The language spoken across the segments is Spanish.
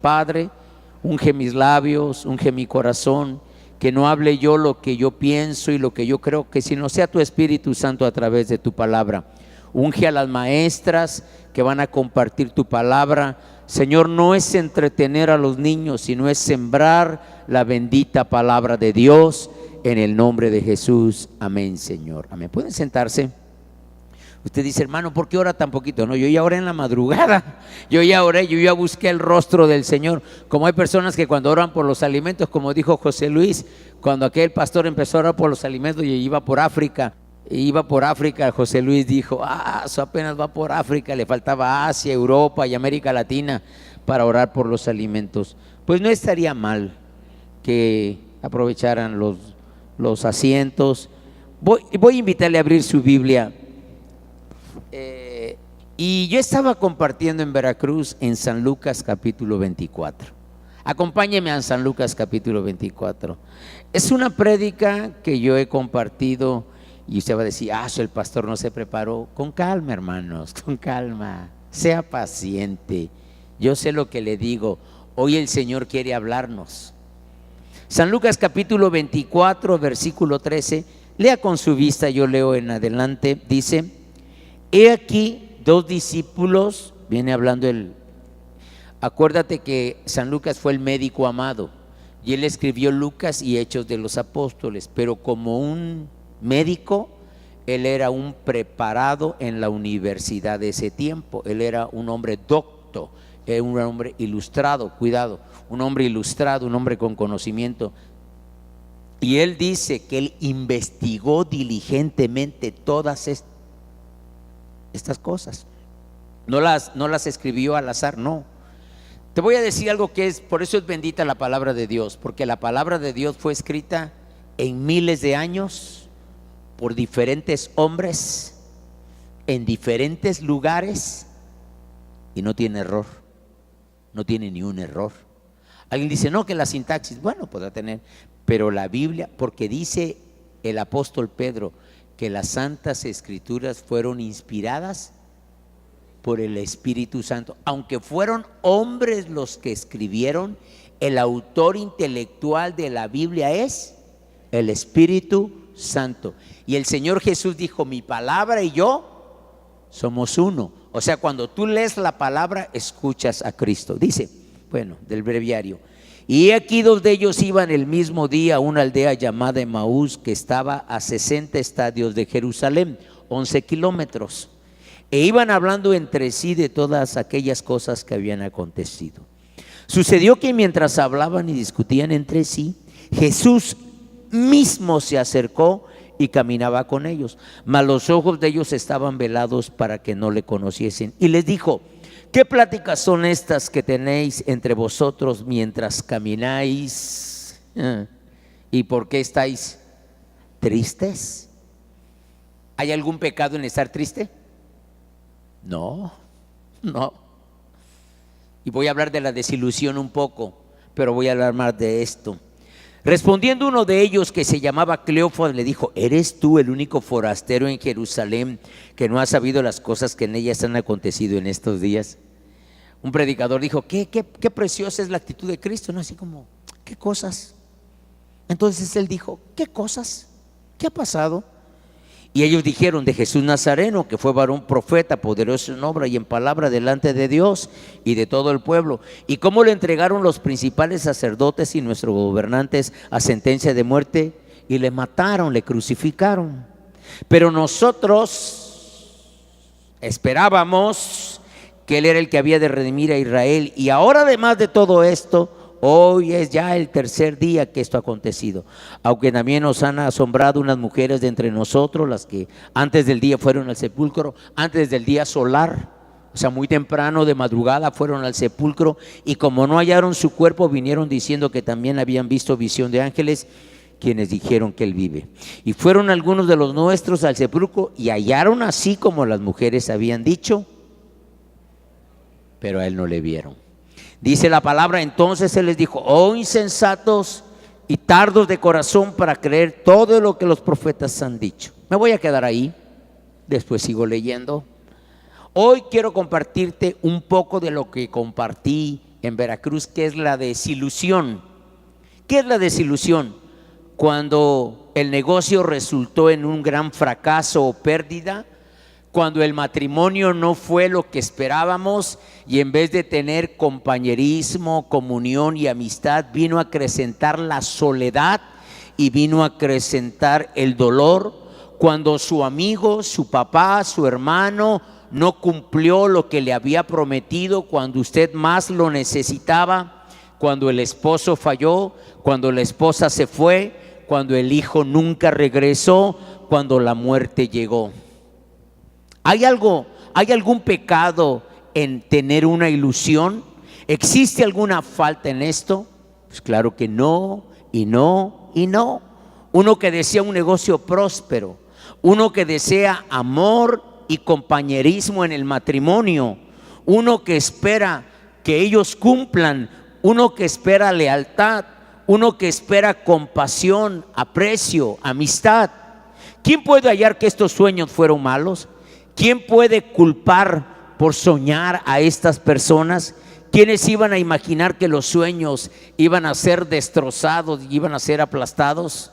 Padre, unge mis labios, unge mi corazón, que no hable yo lo que yo pienso y lo que yo creo, que sino sea tu Espíritu Santo a través de tu palabra. Unge a las maestras que van a compartir tu palabra. Señor, no es entretener a los niños, sino es sembrar la bendita palabra de Dios en el nombre de Jesús. Amén, Señor. Amén. ¿Pueden sentarse? Usted dice, hermano, ¿por qué ora tan poquito? No, yo ya oré en la madrugada, yo ya oré, yo ya busqué el rostro del Señor. Como hay personas que cuando oran por los alimentos, como dijo José Luis, cuando aquel pastor empezó a orar por los alimentos y iba por África, José Luis dijo, eso apenas va por África, le faltaba Asia, Europa y América Latina para orar por los alimentos. Pues no estaría mal que aprovecharan los asientos. Voy a invitarle a abrir su Biblia. Y yo estaba compartiendo en Veracruz en San Lucas capítulo 24. Acompáñeme a San Lucas capítulo 24. Es una prédica que yo he compartido y usted va a decir, el pastor no se preparó. Con calma, hermanos, con calma, sea paciente. Yo sé lo que le digo. Hoy el Señor quiere hablarnos. San Lucas capítulo 24 versículo 13. Lea con su vista, yo leo en adelante. Dice: he aquí dos discípulos, viene hablando acuérdate que San Lucas fue el médico amado y él escribió Lucas y Hechos de los Apóstoles, pero como un médico, él era un preparado en la universidad de ese tiempo, él era un hombre docto, era un hombre ilustrado, cuidado, un hombre ilustrado, un hombre con conocimiento. Y él dice que él investigó diligentemente todas estas cosas, no las escribió al azar, no. Te voy a decir algo por eso es bendita la palabra de Dios, porque la palabra de Dios fue escrita en miles de años por diferentes hombres en diferentes lugares y no tiene error, no tiene ni un error. Alguien dice, no, que la sintaxis, bueno, podrá tener, pero la Biblia, porque dice el apóstol Pedro que las santas escrituras fueron inspiradas por el Espíritu Santo, aunque fueron hombres los que escribieron, el autor intelectual de la Biblia es el Espíritu Santo. Y el Señor Jesús dijo, mi palabra y yo somos uno. O sea, cuando tú lees la palabra, escuchas a Cristo. Dice, bueno, del breviario: y aquí dos de ellos iban el mismo día a una aldea llamada Emaús, que estaba a 60 estadios de Jerusalén, 11 kilómetros. E iban hablando entre sí de todas aquellas cosas que habían acontecido. Sucedió que mientras hablaban y discutían entre sí, Jesús mismo se acercó y caminaba con ellos, mas los ojos de ellos estaban velados para que no le conociesen. Y les dijo: ¿qué pláticas son estas que tenéis entre vosotros mientras camináis? ¿Y por qué estáis tristes? ¿Hay algún pecado en estar triste? No. Y voy a hablar de la desilusión un poco, pero voy a hablar más de esto. Respondiendo uno de ellos, que se llamaba Cleofas, le dijo: ¿eres tú el único forastero en Jerusalén que no ha sabido las cosas que en ellas han acontecido en estos días? Un predicador dijo: qué preciosa es la actitud de Cristo, ¿no? Así como, ¿qué cosas? Entonces él dijo: ¿qué cosas? ¿Qué ha pasado? Y ellos dijeron: de Jesús Nazareno, que fue varón profeta, poderoso en obra y en palabra delante de Dios y de todo el pueblo, y cómo le entregaron los principales sacerdotes y nuestros gobernantes a sentencia de muerte, y le mataron, le crucificaron. Pero nosotros esperábamos que Él era el que había de redimir a Israel, y ahora, además de todo esto, hoy es ya el tercer día que esto ha acontecido. Aunque también nos han asombrado unas mujeres de entre nosotros, las que antes del día fueron al sepulcro, antes del día solar, o sea, muy temprano de madrugada fueron al sepulcro, y como no hallaron su cuerpo, vinieron diciendo que también habían visto visión de ángeles, quienes dijeron que Él vive. Y fueron algunos de los nuestros al sepulcro y hallaron así como las mujeres habían dicho, pero a Él no le vieron. Dice la palabra: entonces Él les dijo: oh insensatos y tardos de corazón para creer todo lo que los profetas han dicho. Me voy a quedar ahí, después sigo leyendo. Hoy quiero compartirte un poco de lo que compartí en Veracruz, que es la desilusión. ¿Qué es la desilusión? Cuando el negocio resultó en un gran fracaso o pérdida, cuando el matrimonio no fue lo que esperábamos y en vez de tener compañerismo, comunión y amistad, vino a acrecentar la soledad y vino a acrecentar el dolor. Cuando su amigo, su papá, su hermano no cumplió lo que le había prometido cuando usted más lo necesitaba, cuando el esposo falló, cuando la esposa se fue, cuando el hijo nunca regresó, cuando la muerte llegó. ¿Hay algún pecado en tener una ilusión? ¿Existe alguna falta en esto? Pues claro que no, y no, y no. Uno que desea un negocio próspero, uno que desea amor y compañerismo en el matrimonio, uno que espera que ellos cumplan, uno que espera lealtad, uno que espera compasión, aprecio, amistad. ¿Quién puede hallar que estos sueños fueron malos? ¿Quién puede culpar por soñar a estas personas? ¿Quiénes iban a imaginar que los sueños iban a ser destrozados y iban a ser aplastados?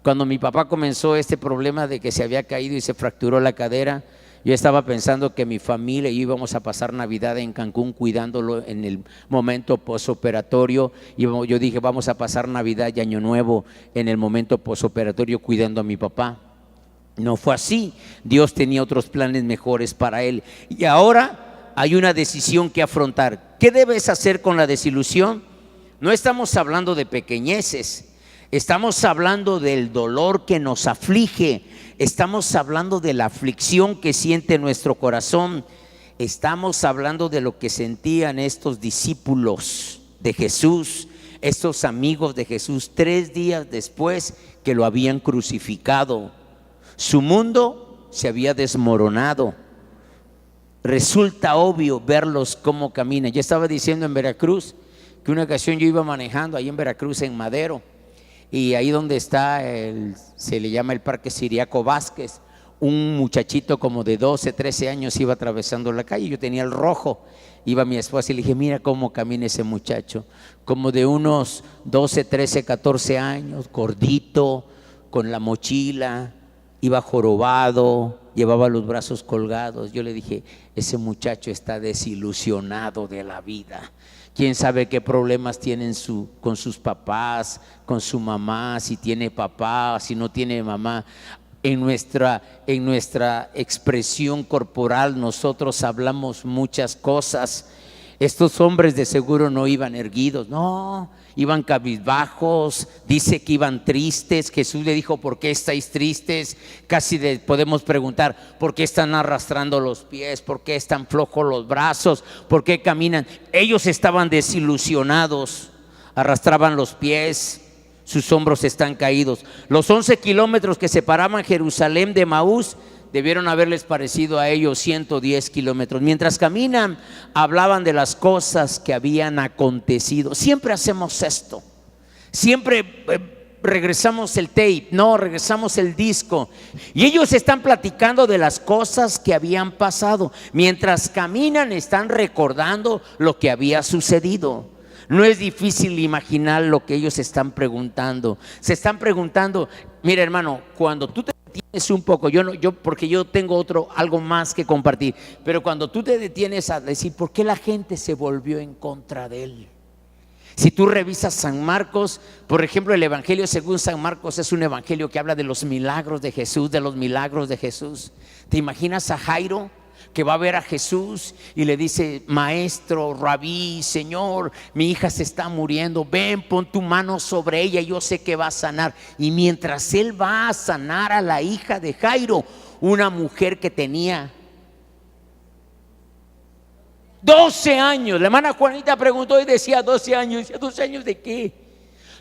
Cuando mi papá comenzó este problema de que se había caído y se fracturó la cadera, yo estaba pensando que mi familia y íbamos a pasar Navidad en Cancún cuidándolo en el momento posoperatorio. Yo dije, vamos a pasar Navidad y Año Nuevo en el momento posoperatorio cuidando a mi papá. No fue así. Dios tenía otros planes mejores para él. Y ahora hay una decisión que afrontar. ¿Qué debes hacer con la desilusión? No estamos hablando de pequeñeces. Estamos hablando del dolor que nos aflige. Estamos hablando de la aflicción que siente nuestro corazón. Estamos hablando de lo que sentían estos discípulos de Jesús, estos amigos de Jesús, 3 días después que lo habían crucificado. Su mundo se había desmoronado. Resulta obvio verlos cómo caminan. Yo estaba diciendo en Veracruz que una ocasión yo iba manejando ahí en Veracruz, en Madero, y ahí donde está se le llama el Parque Ciriaco Vázquez, un muchachito como de 12, 13 años iba atravesando la calle. Yo tenía el rojo, iba mi esposa y le dije, mira cómo camina ese muchacho, como de unos 12, 13, 14 años, gordito, con la mochila, iba jorobado, llevaba los brazos colgados. Yo le dije, ese muchacho está desilusionado de la vida. Quién sabe qué problemas tienen con sus papás, con su mamá, si tiene papá, si no tiene mamá. En nuestra expresión corporal nosotros hablamos muchas cosas. Estos hombres de seguro no iban erguidos, no, iban cabizbajos. Dice que iban tristes. Jesús le dijo, ¿por qué estáis tristes? Casi podemos preguntar, ¿por qué están arrastrando los pies? ¿Por qué están flojos los brazos? ¿Por qué caminan? Ellos estaban desilusionados, arrastraban los pies, sus hombros están caídos. Los 11 kilómetros que separaban Jerusalén de Emaús debieron haberles parecido a ellos 110 kilómetros. Mientras caminan, hablaban de las cosas que habían acontecido. Siempre hacemos esto. Siempre regresamos el tape, no, regresamos el disco. Y ellos están platicando de las cosas que habían pasado. Mientras caminan, están recordando lo que había sucedido. No es difícil imaginar lo que ellos están preguntando. Se están preguntando, mira hermano, cuando tú te detienes un poco, porque yo tengo algo más que compartir, pero cuando tú te detienes a decir, ¿por qué la gente se volvió en contra de él? Si tú revisas San Marcos, por ejemplo, el Evangelio según San Marcos es un evangelio que habla de los milagros de Jesús, de los milagros de Jesús. ¿Te imaginas a Jairo que va a ver a Jesús y le dice, maestro, rabí, Señor, mi hija se está muriendo, ven, pon tu mano sobre ella, yo sé que va a sanar? Y mientras él va a sanar a la hija de Jairo, una mujer que tenía 12 años, la hermana Juanita preguntó y decía 12 años, decía, ¿12 años de qué?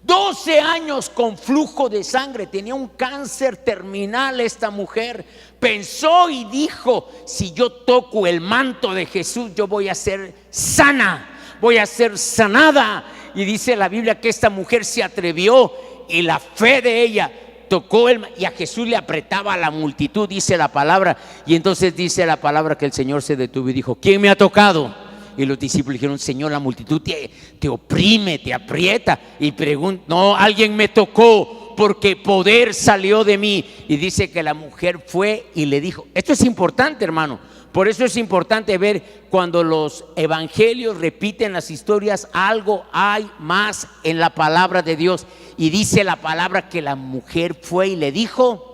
12 años con flujo de sangre, tenía un cáncer terminal esta mujer. Pensó y dijo, si yo toco el manto de Jesús, yo voy a ser sana, voy a ser sanada. Y dice la Biblia que esta mujer se atrevió y la fe de ella tocó y a Jesús le apretaba a la multitud, dice la palabra. Y entonces dice la palabra que el Señor se detuvo y dijo, ¿quién me ha tocado? Y los discípulos dijeron: Señor, la multitud te oprime, te aprieta. Y pregunta: no, alguien me tocó, porque poder salió de mí. Y dice que la mujer fue y le dijo. Esto es importante, hermano. Por eso es importante ver cuando los evangelios repiten las historias, algo hay más en la palabra de Dios. Y dice la palabra que la mujer fue y le dijo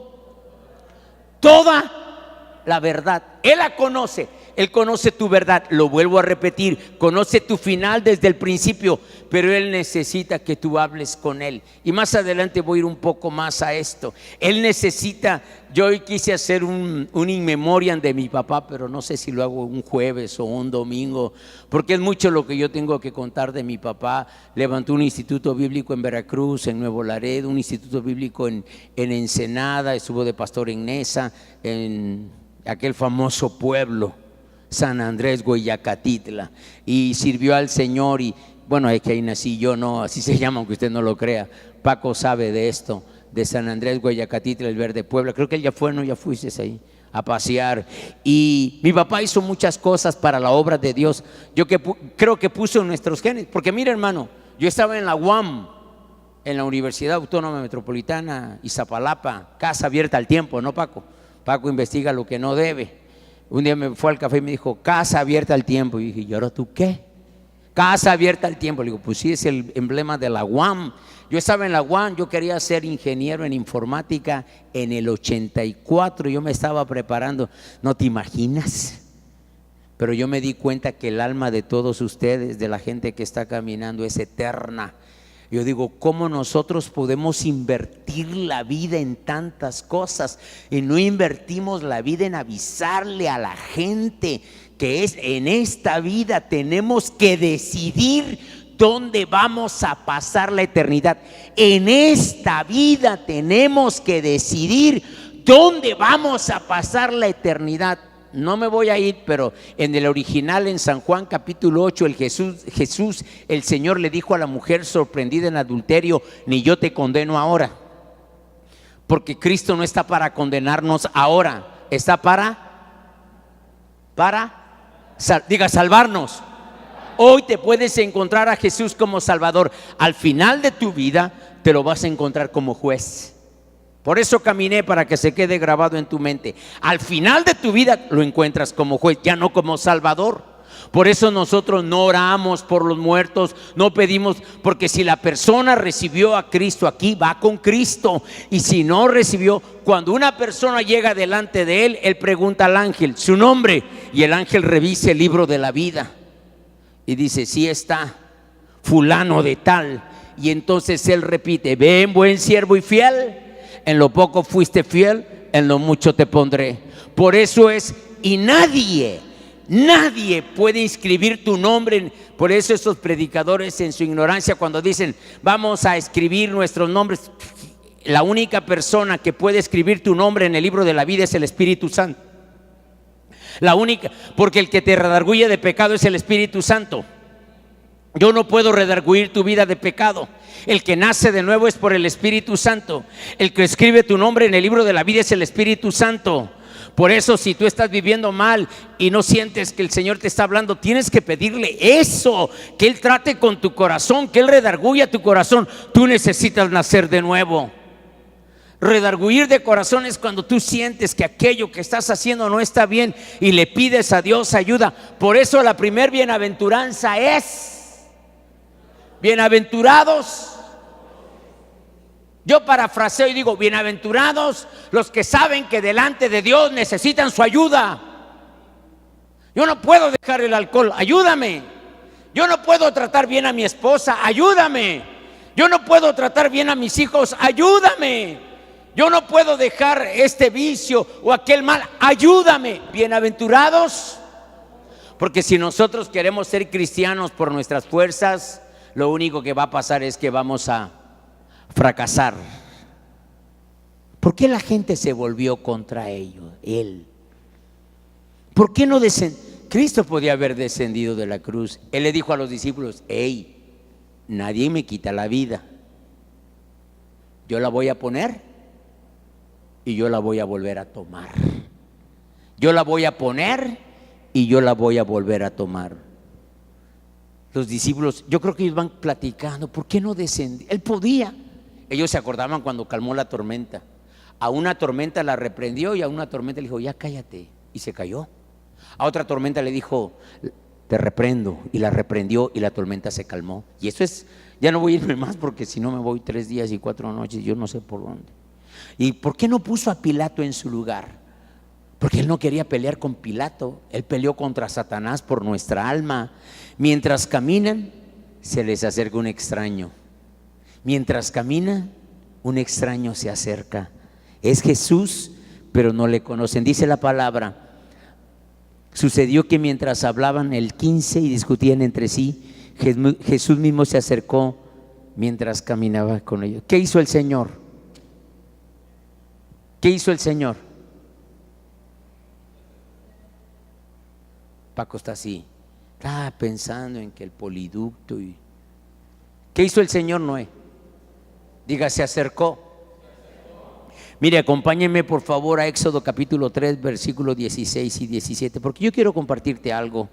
toda la verdad. Él la conoce, Él conoce tu verdad. Lo vuelvo a repetir, conoce tu final desde el principio, pero Él necesita que tú hables con Él. Y más adelante voy a ir un poco más a esto. Él necesita. Yo hoy quise hacer un in memoriam de mi papá, pero no sé si lo hago un jueves o un domingo, porque es mucho lo que yo tengo que contar de mi papá. Levantó un instituto bíblico en Veracruz, en Nuevo Laredo, un instituto bíblico en Ensenada, estuvo de pastor en Nesa, en aquel famoso pueblo, San Andrés Guayacatitla, y sirvió al Señor. Y bueno, es que ahí nací yo, no, así se llama, aunque usted no lo crea. Paco sabe de esto, de San Andrés Guayacatitla, el Verde Puebla. Creo que él ya fue, ¿no? Ya fuiste ahí a pasear. Y mi papá hizo muchas cosas para la obra de Dios. Yo creo que puso en nuestros genes, porque mira, hermano, yo estaba en la UAM, en la Universidad Autónoma Metropolitana, Iztapalapa, casa abierta al tiempo, ¿no, Paco? Paco investiga lo que no debe. Un día me fue al café y me dijo: casa abierta al tiempo. Y dije: ¿y ahora tú qué? Casa abierta al tiempo. Le digo: pues sí, es el emblema de la UAM. Yo estaba en la UAM, yo quería ser ingeniero en informática en el 84. Yo me estaba preparando, ¿no te imaginas? Pero yo me di cuenta que el alma de todos ustedes, de la gente que está caminando, es eterna. Yo digo: ¿cómo nosotros podemos invertir la vida en tantas cosas y no invertimos la vida en avisarle a la gente que es en esta vida tenemos que decidir dónde vamos a pasar la eternidad? En esta vida tenemos que decidir dónde vamos a pasar la eternidad. No me voy a ir, pero en el original, en San Juan capítulo 8, Jesús, el Señor le dijo a la mujer sorprendida en adulterio: ni yo te condeno ahora. Porque Cristo no está para condenarnos ahora, está diga, salvarnos. Hoy te puedes encontrar a Jesús como Salvador. Al final de tu vida te lo vas a encontrar como juez. Por eso caminé, para que se quede grabado en tu mente. Al final de tu vida lo encuentras como juez, ya no como Salvador. Por eso nosotros no oramos por los muertos, no pedimos, porque si la persona recibió a Cristo aquí, va con Cristo. Y si no recibió, cuando una persona llega delante de él, él pregunta al ángel su nombre, y el ángel revisa el libro de la vida y dice: sí está fulano de tal. Y entonces él repite: ven, buen siervo y fiel, en lo poco fuiste fiel, en lo mucho te pondré. Por eso y nadie puede inscribir tu nombre. Por eso esos predicadores, en su ignorancia, cuando dicen: vamos a escribir nuestros nombres, la única persona que puede escribir tu nombre en el libro de la vida es el Espíritu Santo. La única, porque el que te redarguye de pecado es el Espíritu Santo. Yo no puedo redarguir tu vida de pecado. El que nace de nuevo es por el Espíritu Santo. El que escribe tu nombre en el libro de la vida es el Espíritu Santo. Por eso, si tú estás viviendo mal y no sientes que el Señor te está hablando, tienes que pedirle eso, que Él trate con tu corazón, que Él redarguya tu corazón. Tú necesitas nacer de nuevo. Redarguir de corazón es cuando tú sientes que aquello que estás haciendo no está bien y le pides a Dios ayuda. Por eso la primer bienaventuranza es: bienaventurados. Yo parafraseo y digo: bienaventurados los que saben que delante de Dios necesitan su ayuda. Yo no puedo dejar el alcohol, ayúdame. Yo no puedo tratar bien a mi esposa, ayúdame. Yo no puedo tratar bien a mis hijos, ayúdame. Yo no puedo dejar este vicio o aquel mal, ayúdame. Bienaventurados, porque si nosotros queremos ser cristianos por nuestras fuerzas, lo único que va a pasar es que vamos a fracasar. ¿Por qué la gente se volvió contra él? ¿Por qué no descendió? Cristo podía haber descendido de la cruz. Él le dijo a los discípulos: hey, nadie me quita la vida. Yo la voy a poner y yo la voy a volver a tomar. Yo la voy a poner y yo la voy a volver a tomar. los discípulos, yo creo que ellos van platicando, ¿por qué no descendió? Él podía. Ellos se acordaban cuando calmó la tormenta. A una tormenta la reprendió y a una tormenta le dijo, ya cállate, y se cayó. A otra tormenta le dijo, te reprendo, y la reprendió y la tormenta se calmó. Y eso es, ya no voy a irme más porque si no me voy 3 días y 4 noches, yo no sé por dónde. ¿Y por qué no puso a Pilato en su lugar? Porque él no quería pelear con Pilato, él peleó contra Satanás por nuestra alma. Mientras caminan, se les acerca un extraño. Mientras camina, un extraño se acerca. Es Jesús, pero no le conocen. Dice la palabra, sucedió que mientras hablaban el 15 y discutían entre sí, Jesús mismo se acercó mientras caminaba con ellos. ¿Qué hizo el Señor? ¿Qué hizo el Señor? Paco está así, estaba pensando en que el poliducto y... ¿Qué hizo el Señor, Noé? Diga, se acercó. Mire, acompáñenme por favor a Éxodo capítulo 3, versículos 16 y 17, porque yo quiero compartirte algo.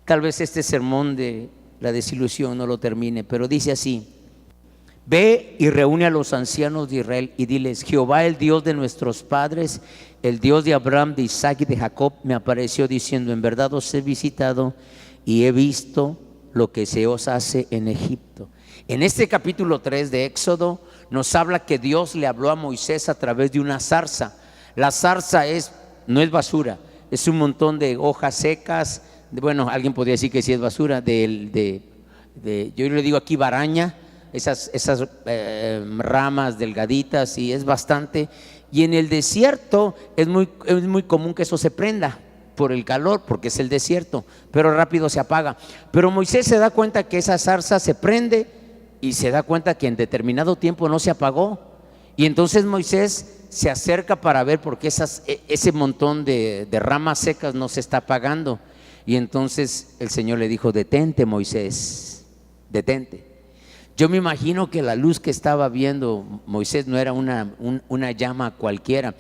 Tal vez este sermón de la desilusión no lo termine, pero dice así: ve y reúne a los ancianos de Israel y diles, Jehová, el Dios de nuestros padres, el Dios de Abraham, de Isaac y de Jacob, me apareció diciendo, en verdad os he visitado y he visto lo que se os hace en Egipto. En este capítulo 3 de Éxodo nos habla que Dios le habló a Moisés a través de una zarza. La zarza no es basura, es un montón de hojas secas. Bueno, alguien podría decir que sí es basura, yo le digo aquí baraña, esas ramas delgaditas, y es bastante. Y en el desierto es muy común que eso se prenda por el calor, porque es el desierto, pero rápido se apaga. Pero Moisés se da cuenta que esa zarza se prende y se da cuenta que en determinado tiempo no se apagó. Y entonces Moisés se acerca para ver por qué ese montón de ramas secas no se está apagando. Y entonces el Señor le dijo, detente, Moisés, detente. Yo me imagino que la luz que estaba viendo Moisés no era una llama cualquiera.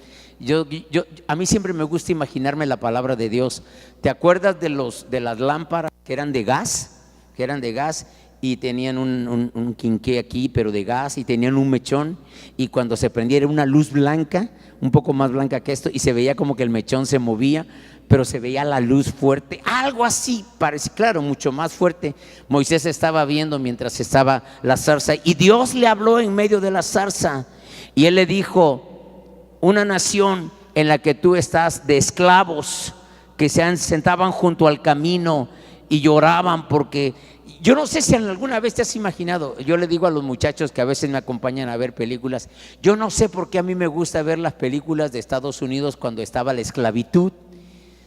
A mí siempre me gusta imaginarme la palabra de Dios. ¿Te acuerdas de las lámparas que eran de gas? Y tenían un quinqué aquí, pero de gas, y tenían un mechón, y cuando se prendía era una luz blanca, un poco más blanca que esto, y se veía como que el mechón se movía, pero se veía la luz fuerte, algo así, parece, claro, mucho más fuerte. Moisés estaba viendo mientras estaba la zarza, y Dios le habló en medio de la zarza, y él le dijo, una nación en la que tú estás de esclavos, que se sentaban junto al camino y lloraban porque... Yo no sé si alguna vez te has imaginado, yo le digo a los muchachos que a veces me acompañan a ver películas, yo no sé por qué a mí me gusta ver las películas de Estados Unidos cuando estaba la esclavitud.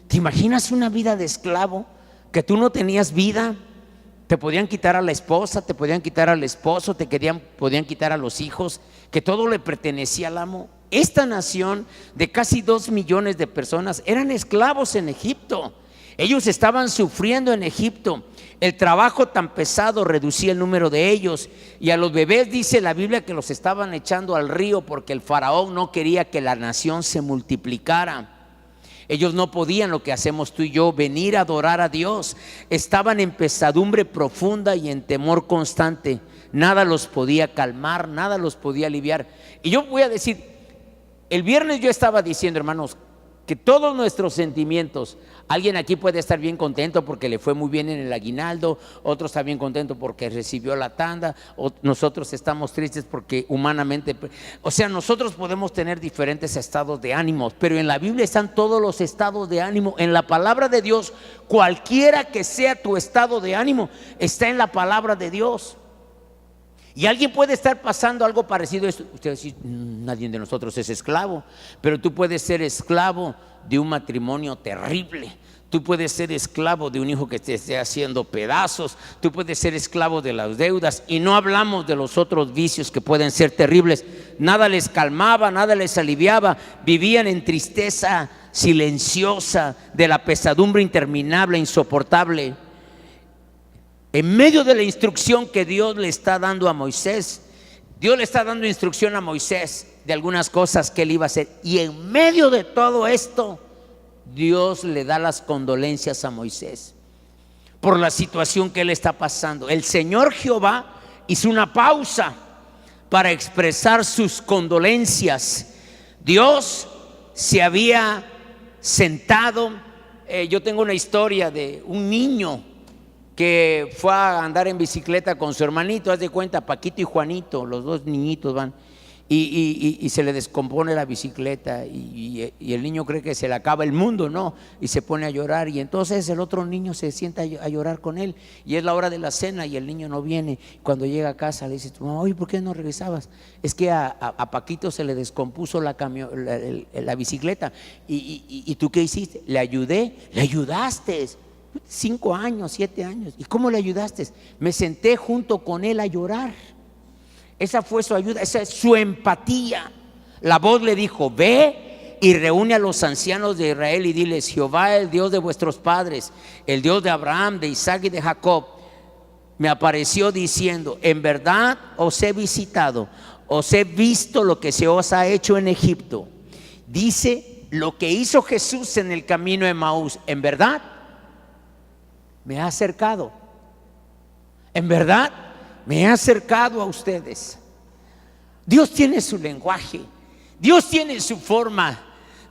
¿Te imaginas una vida de esclavo? Que tú no tenías vida, te podían quitar a la esposa, te podían quitar al esposo, podían quitar a los hijos, que todo le pertenecía al amo. Esta nación de casi 2 millones de personas eran esclavos en Egipto. Ellos estaban sufriendo en Egipto. El trabajo tan pesado reducía el número de ellos, y a los bebés dice la Biblia que los estaban echando al río porque el faraón no quería que la nación se multiplicara. Ellos no podían, lo que hacemos tú y yo, venir a adorar a Dios. Estaban en pesadumbre profunda y en temor constante. Nada los podía calmar, nada los podía aliviar. Y yo voy a decir, el viernes yo estaba diciendo, hermanos, que todos nuestros sentimientos, alguien aquí puede estar bien contento porque le fue muy bien en el aguinaldo, otro está bien contento porque recibió la tanda, o nosotros estamos tristes porque humanamente, o sea, nosotros podemos tener diferentes estados de ánimo, pero en la Biblia están todos los estados de ánimo. En la palabra de Dios, cualquiera que sea tu estado de ánimo, está en la palabra de Dios. Y alguien puede estar pasando algo parecido a esto. Usted dice, nadie de nosotros es esclavo, pero tú puedes ser esclavo de un matrimonio terrible. Tú puedes ser esclavo de un hijo que te esté haciendo pedazos. Tú puedes ser esclavo de las deudas. Y no hablamos de los otros vicios que pueden ser terribles. Nada les calmaba, nada les aliviaba. Vivían en tristeza silenciosa de la pesadumbre interminable, insoportable. En medio de la instrucción que Dios le está dando a Moisés, Dios le está dando instrucción a Moisés de algunas cosas que él iba a hacer, y en medio de todo esto Dios le da las condolencias a Moisés, por la situación que él está pasando. El Señor Jehová hizo una pausa para expresar sus condolencias. Dios se había sentado. Yo tengo una historia de un niño que fue a andar en bicicleta con su hermanito, haz de cuenta, Paquito y Juanito, los dos niñitos van, y se le descompone la bicicleta y el niño cree que se le acaba el mundo, ¿no? Y se pone a llorar, y entonces el otro niño se sienta a llorar con él, y es la hora de la cena y el niño no viene. Cuando llega a casa le dice: oye, ¿por qué no regresabas? Es que a Paquito se le descompuso la bicicleta, y ¿tú qué hiciste? Le ayudé. Le ayudaste. 5 años, 7 años. ¿Y cómo le ayudaste? Me senté junto con él a llorar. Esa fue su ayuda, esa es su empatía. La voz le dijo: ve y reúne a los ancianos de Israel y diles: Jehová, el Dios de vuestros padres, el Dios de Abraham, de Isaac y de Jacob, me apareció diciendo: en verdad os he visitado, os he visto lo que se os ha hecho en Egipto. Dice lo que hizo Jesús en el camino de Emaús. En verdad me ha acercado. En verdad me he acercado a ustedes. Dios tiene su lenguaje, Dios tiene su forma,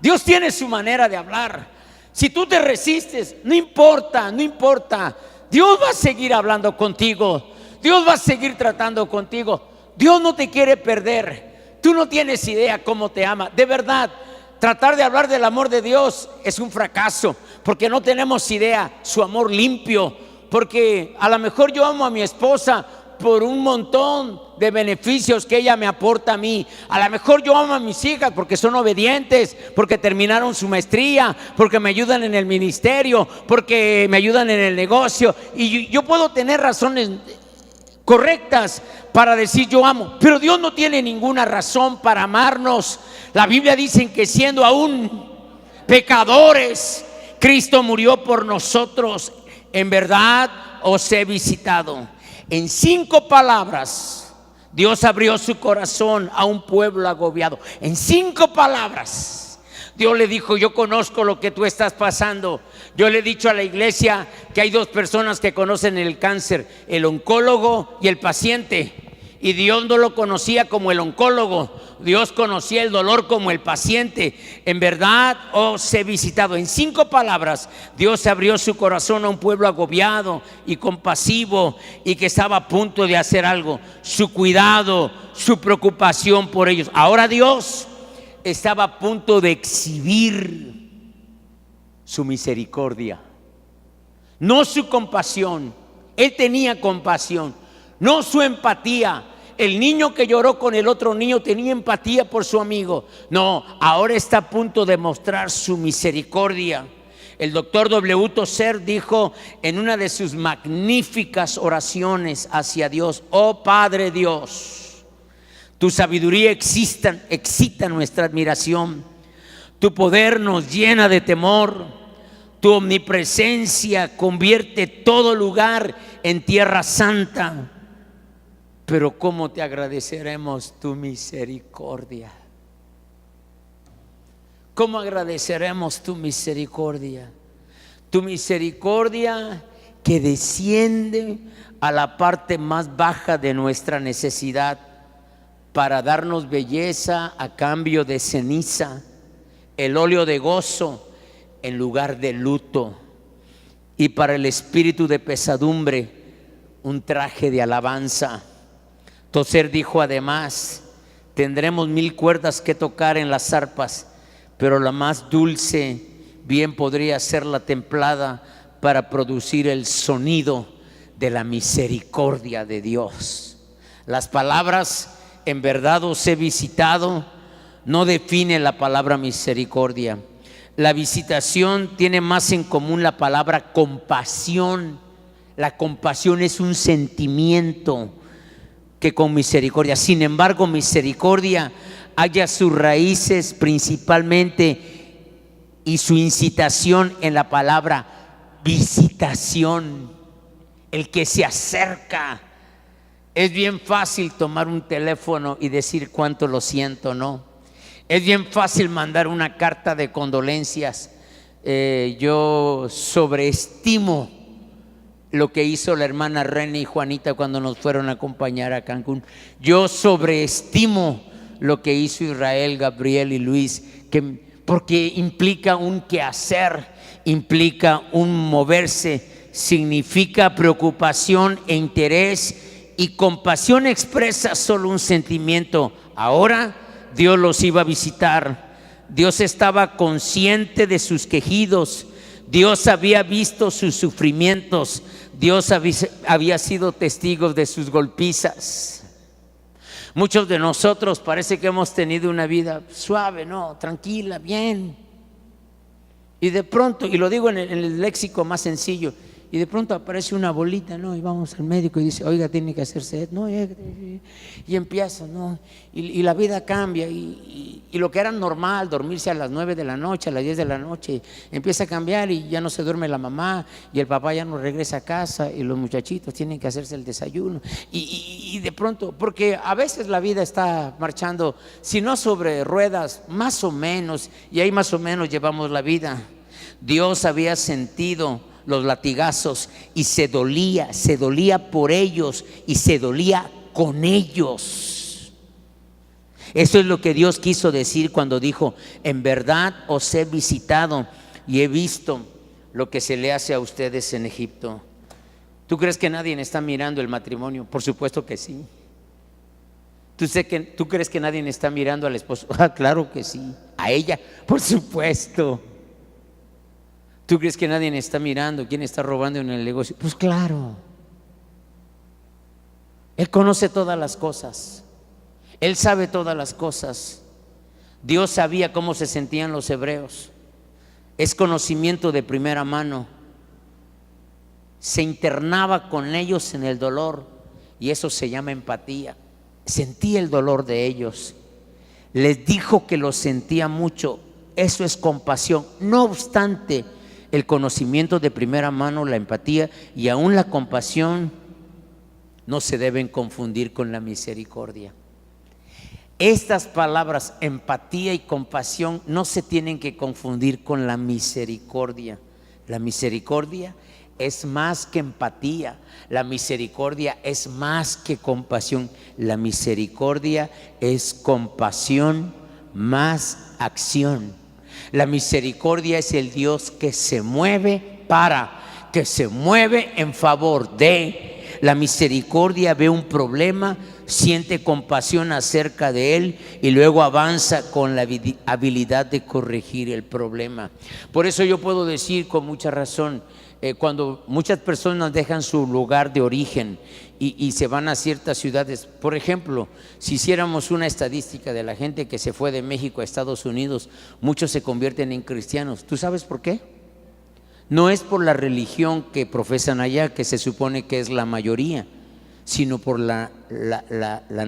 Dios tiene su manera de hablar. Si tú te resistes, no importa, no importa. Dios va a seguir hablando contigo, Dios va a seguir tratando contigo. Dios no te quiere perder. Tú no tienes idea cómo te ama. De verdad, tratar de hablar del amor de Dios es un fracaso, porque no tenemos idea su amor limpio. Porque a lo mejor yo amo a mi esposa por un montón de beneficios que ella me aporta a mí. A lo mejor yo amo a mis hijas porque son obedientes, porque terminaron su maestría, porque me ayudan en el ministerio, porque me ayudan en el negocio. Y yo puedo tener razones correctas para decir yo amo, pero Dios no tiene ninguna razón para amarnos. La Biblia dice que siendo aún pecadores, Cristo murió por nosotros. En verdad os he visitado. En 5 palabras, Dios abrió su corazón a un pueblo agobiado. En 5 palabras, Dios le dijo: yo conozco lo que tú estás pasando. Yo le he dicho a la iglesia que hay 2 personas que conocen el cáncer: el oncólogo y el paciente. Y Dios no lo conocía como el oncólogo, Dios conocía el dolor como el paciente. En verdad os he visitado. En 5 palabras, Dios abrió su corazón a un pueblo agobiado y compasivo y que estaba a punto de hacer algo. Su cuidado, su preocupación por ellos. Ahora Dios estaba a punto de exhibir su misericordia, no su compasión. Él tenía compasión, no su empatía. El niño que lloró con el otro niño tenía empatía por su amigo. No, ahora está a punto de mostrar su misericordia. El doctor W. Tozer dijo en una de sus magníficas oraciones hacia Dios: oh Padre Dios, tu sabiduría excita nuestra admiración, tu poder nos llena de temor, tu omnipresencia convierte todo lugar en tierra santa. Pero ¿cómo te agradeceremos tu misericordia? ¿Cómo agradeceremos tu misericordia? Tu misericordia que desciende a la parte más baja de nuestra necesidad para darnos belleza a cambio de ceniza, el óleo de gozo en lugar de luto, y para el espíritu de pesadumbre un traje de alabanza. Tozer dijo además: tendremos 1000 cuerdas que tocar en las arpas, pero la más dulce bien podría ser la templada para producir el sonido de la misericordia de Dios. Las palabras en verdad os he visitado no define la palabra misericordia. La visitación tiene más en común la palabra compasión. La compasión es un sentimiento que con misericordia. Sin embargo, misericordia halla sus raíces principalmente y su incitación en la palabra visitación. El que se acerca. Es bien fácil tomar un teléfono y decir cuánto lo siento, ¿no? Es bien fácil mandar una carta de condolencias. Yo sobreestimo lo que hizo la hermana René y Juanita cuando nos fueron a acompañar a Cancún. Yo sobreestimo lo que hizo Israel, Gabriel y Luis, porque implica un quehacer, implica un moverse, significa preocupación e interés, y compasión expresa solo un sentimiento. Ahora Dios los iba a visitar. Dios estaba consciente de sus quejidos. Dios había visto sus sufrimientos. Dios había sido testigo de sus golpizas. Muchos de nosotros parece que hemos tenido una vida suave, no, tranquila, bien. Y de pronto, y lo digo en el léxico más sencillo, y de pronto aparece una bolita, ¿no? Y vamos al médico y dice, oiga, tiene que hacerse, ¿no? Y empieza, ¿no? Y la vida cambia, y lo que era normal, dormirse a las 9 de la noche, a las 10 de la noche, empieza a cambiar, y ya no se duerme la mamá, y el papá ya no regresa a casa, y los muchachitos tienen que hacerse el desayuno, y de pronto, porque a veces la vida está marchando, si no sobre ruedas, más o menos, y ahí más o menos llevamos la vida. Dios había sentido los latigazos y se dolía por ellos y se dolía con ellos. Eso es lo que Dios quiso decir cuando dijo: en verdad os he visitado y he visto lo que se le hace a ustedes en Egipto. ¿Tú crees que nadie está mirando el matrimonio? Por supuesto que sí. ¿Tú crees que nadie está mirando al esposo? Claro que sí. A ella, por supuesto. ¿Tú crees que nadie está mirando quién está robando en el negocio? Pues claro. Él conoce todas las cosas. Él sabe todas las cosas. Dios sabía cómo se sentían los hebreos. Es conocimiento de primera mano. Se internaba con ellos en el dolor, y eso se llama empatía. Sentía el dolor de ellos. Les dijo que lo sentía mucho. Eso es compasión. No obstante, el conocimiento de primera mano, la empatía y aún la compasión no se deben confundir con la misericordia. Estas palabras, empatía y compasión, no se tienen que confundir con la misericordia. La misericordia es más que empatía. La misericordia es más que compasión. La misericordia es compasión más acción. La misericordia es el Dios que se mueve que se mueve en favor de. La misericordia ve un problema, siente compasión acerca de él y luego avanza con la habilidad de corregir el problema. Por eso yo puedo decir con mucha razón, cuando muchas personas dejan su lugar de origen y se van a ciertas ciudades, por ejemplo, si hiciéramos una estadística de la gente que se fue de México a Estados Unidos, muchos se convierten en cristianos. ¿Tú sabes por qué? No es por la religión que profesan allá, que se supone que es la mayoría, sino por la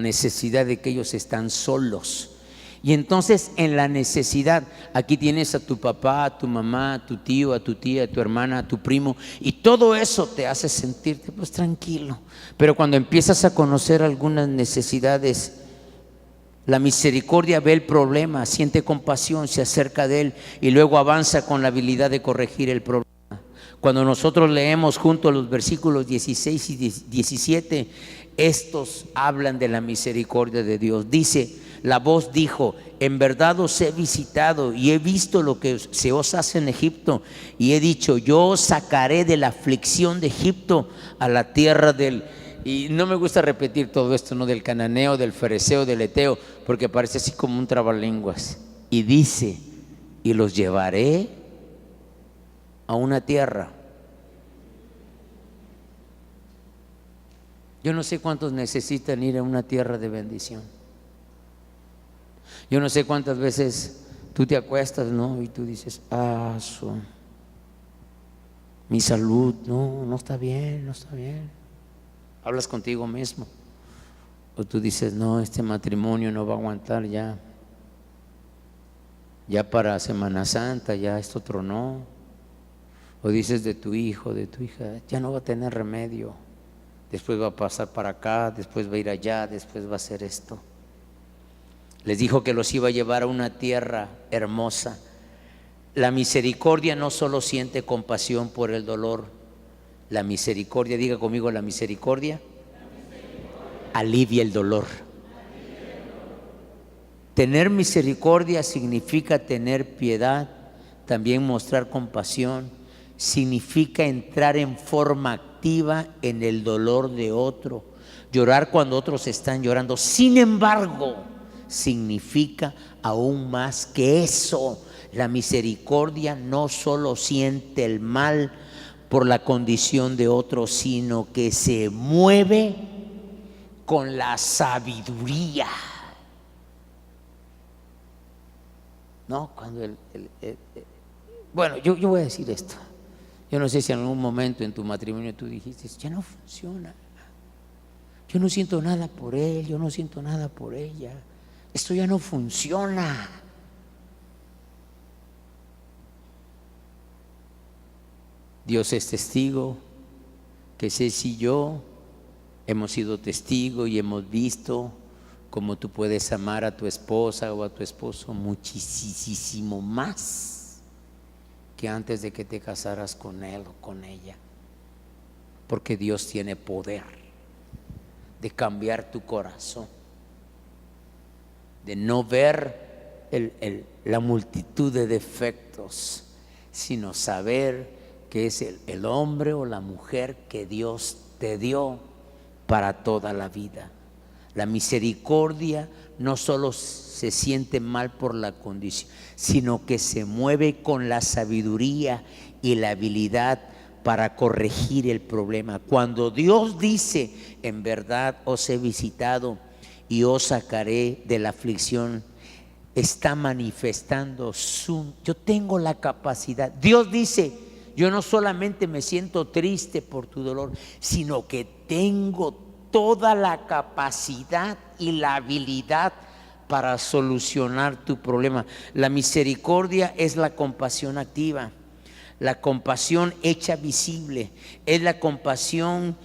necesidad de que ellos están solos. Y entonces en la necesidad, aquí tienes a tu papá, a tu mamá, a tu tío, a tu tía, a tu hermana, a tu primo, y todo eso te hace sentirte pues tranquilo. Pero cuando empiezas a conocer algunas necesidades, la misericordia ve el problema, siente compasión, se acerca de él y luego avanza con la habilidad de corregir el problema. Cuando nosotros leemos juntos los versículos 16 y 17, estos hablan de la misericordia de Dios. Dice: la voz dijo: en verdad os he visitado y he visto lo que se os hace en Egipto, y he dicho: yo os sacaré de la aflicción de Egipto a la tierra del... Y no me gusta repetir todo esto, ¿no? Del cananeo, del fereceo, del eteo, porque parece así como un trabalenguas. Y dice: y los llevaré a una tierra. Yo no sé cuántos necesitan ir a una tierra de bendición. Yo no sé cuántas veces tú te acuestas, ¿no? Y tú dices: mi salud, no está bien, no está bien. Hablas contigo mismo. O tú dices: no, este matrimonio no va a aguantar ya. Ya para Semana Santa, ya esto tronó. O dices de tu hijo, de tu hija: ya no va a tener remedio. Después va a pasar para acá, después va a ir allá, después va a hacer esto. Les dijo que los iba a llevar a una tierra hermosa. La misericordia no solo siente compasión por el dolor, La misericordia, diga conmigo, la misericordia alivia el dolor. Tener misericordia significa tener piedad, también mostrar compasión, significa entrar en forma activa en el dolor de otro, llorar cuando otros están llorando. Sin embargo, significa aún más que eso. La misericordia no solo siente el mal por la condición de otro, sino que se mueve con la sabiduría. No, cuando bueno, yo voy a decir esto. Yo no sé si en algún momento en tu matrimonio tú dijiste, ya no funciona. Yo no siento nada por él, yo no siento nada por ella. Esto ya no funciona. Dios es testigo que Ceci y yo hemos sido testigos y hemos visto cómo tú puedes amar a tu esposa o a tu esposo muchísimo más que antes de que te casaras con él o con ella, porque Dios tiene poder de cambiar tu corazón, de no ver la multitud de defectos, sino saber que es el hombre o la mujer que Dios te dio para toda la vida. La misericordia no solo se siente mal por la condición, sino que se mueve con la sabiduría y la habilidad para corregir el problema. Cuando Dios dice, en verdad os he visitado y os sacaré de la aflicción, está manifestando yo tengo la capacidad. Dios dice, yo no solamente me siento triste por tu dolor, sino que tengo toda la capacidad y la habilidad para solucionar tu problema. La misericordia es la compasión activa, la compasión hecha visible, es la compasión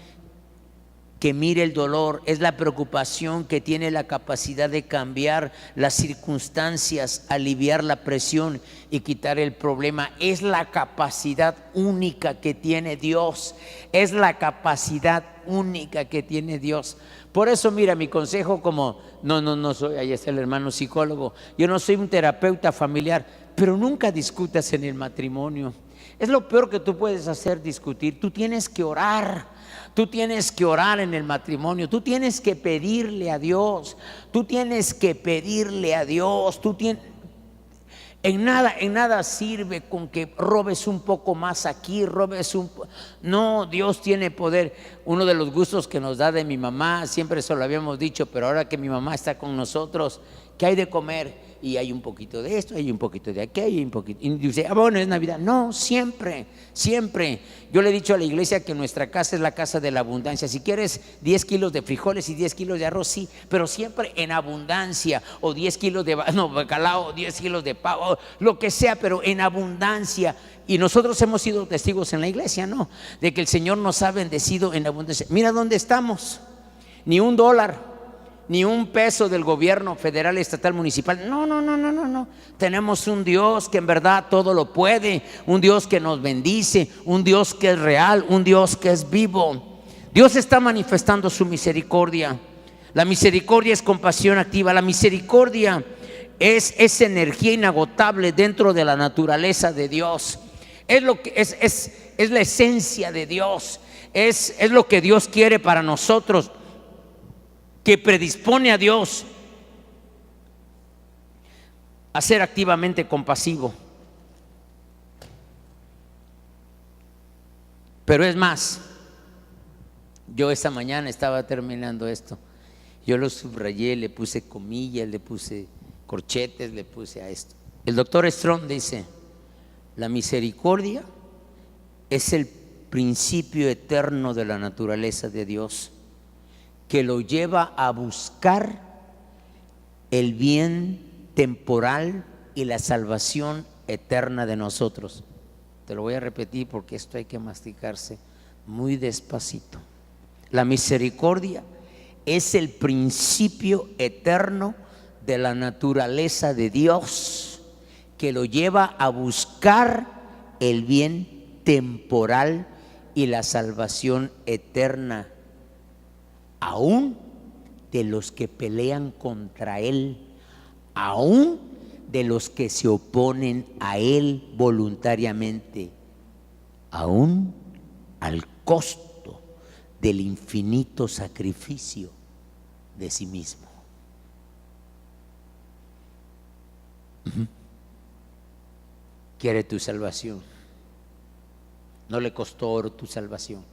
que mire el dolor, es la preocupación que tiene la capacidad de cambiar las circunstancias, aliviar la presión y quitar el problema. Es la capacidad única que tiene Dios, es la capacidad única que tiene Dios. Por eso, mira, mi consejo, como no soy, ahí está el hermano psicólogo, yo no soy un terapeuta familiar, pero nunca discutas en el matrimonio. Es lo peor que tú puedes hacer, discutir. Tú tienes que orar. Tú tienes que orar en el matrimonio, tú tienes que pedirle a Dios, tú tienes que pedirle a Dios, en nada sirve con que robes un poco más aquí, no, Dios tiene poder. Uno de los gustos que nos da de mi mamá, siempre se lo habíamos dicho, pero ahora que mi mamá está con nosotros, ¿qué hay de comer? Y hay un poquito de esto, hay un poquito de aquello, hay un poquito. Y dice, bueno, es Navidad. No, siempre. Yo le he dicho a la iglesia que nuestra casa es la casa de la abundancia. Si quieres 10 kilos de frijoles y 10 kilos de arroz, sí, pero siempre en abundancia. O 10 kilos de bacalao, 10 kilos de pavo, lo que sea, pero en abundancia. Y nosotros hemos sido testigos en la iglesia, ¿no? De que el Señor nos ha bendecido en abundancia. Mira dónde estamos. Ni $1. Ni un peso del gobierno federal, estatal, municipal. No. Tenemos un Dios que en verdad todo lo puede, un Dios que nos bendice, un Dios que es real, un Dios que es vivo. Dios está manifestando su misericordia. La misericordia es compasión activa. La misericordia es energía inagotable dentro de la naturaleza de Dios. Es lo que es la esencia de Dios. Es lo que Dios quiere para nosotros, que predispone a Dios a ser activamente compasivo. Pero es más, yo esta mañana estaba terminando esto, yo lo subrayé, le puse comillas, le puse corchetes, le puse a esto. El doctor Strong dice, la misericordia es el principio eterno de la naturaleza de Dios, que lo lleva a buscar el bien temporal y la salvación eterna de nosotros. Te lo voy a repetir porque esto hay que masticarse muy despacito. La misericordia es el principio eterno de la naturaleza de Dios, que lo lleva a buscar el bien temporal y la salvación eterna, aún de los que pelean contra Él, aún de los que se oponen a Él voluntariamente, aún al costo del infinito sacrificio de sí mismo. Quiere tu salvación. No le costó oro tu salvación.